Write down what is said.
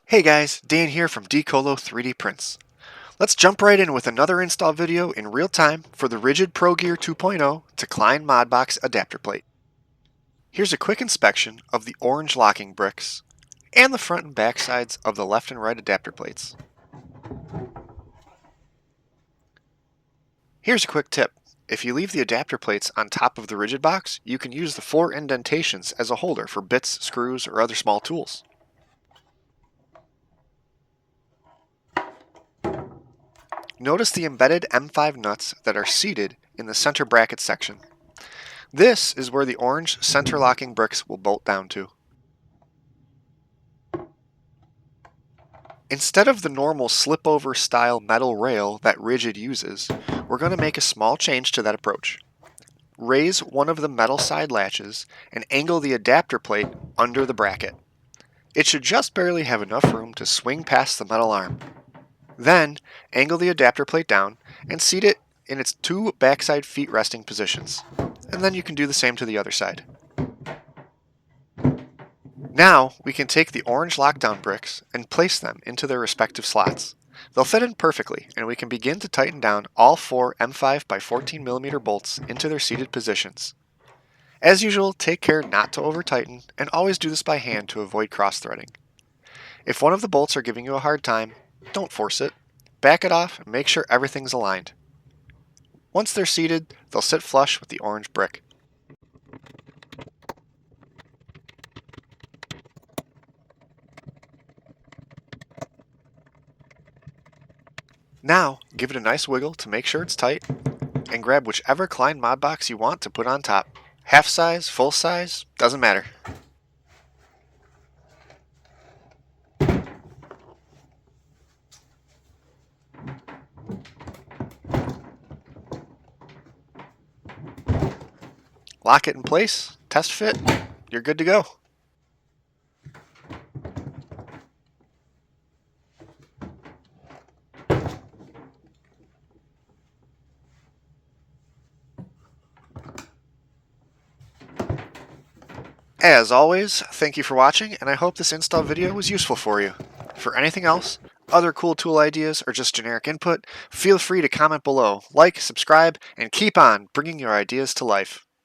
Hey guys, Dan here from Decolo 3D Prints. Let's jump right in with another install video in real time for the Rigid ProGear 2.0 to Klein ModBox adapter plate. Here's a quick inspection of the orange locking bricks and the front and back sides of the left and right adapter plates. Here's a quick tip. If you leave the adapter plates on top of the Ridgid box, you can use the 4 indentations as a holder for bits, screws, or other small tools. Notice the embedded M5 nuts that are seated in the center bracket section. This is where the orange center locking bricks will bolt down to. Instead of the normal slip-over style metal rail that Ridgid uses, we're going to make a small change to that approach. Raise one of the metal side latches and angle the adapter plate under the bracket. It should just barely have enough room to swing past the metal arm. Then, angle the adapter plate down and seat it in its 2 backside feet resting positions. And then you can do the same to the other side. Now, we can take the orange lockdown bricks and place them into their respective slots. They'll fit in perfectly, and we can begin to tighten down all 4 M5 by 14mm bolts into their seated positions. As usual, take care not to over-tighten, and always do this by hand to avoid cross-threading. If one of the bolts are giving you a hard time, don't force it. Back it off and make sure everything's aligned. Once they're seated, they'll sit flush with the orange brick. Now, give it a nice wiggle to make sure it's tight, and grab whichever Klein ModBox you want to put on top. Half size, full size, doesn't matter. Lock it in place, test fit, you're good to go. As always, thank you for watching, and I hope this install video was useful for you. For anything else, other cool tool ideas, or just generic input, feel free to comment below, like, subscribe, and keep on bringing your ideas to life.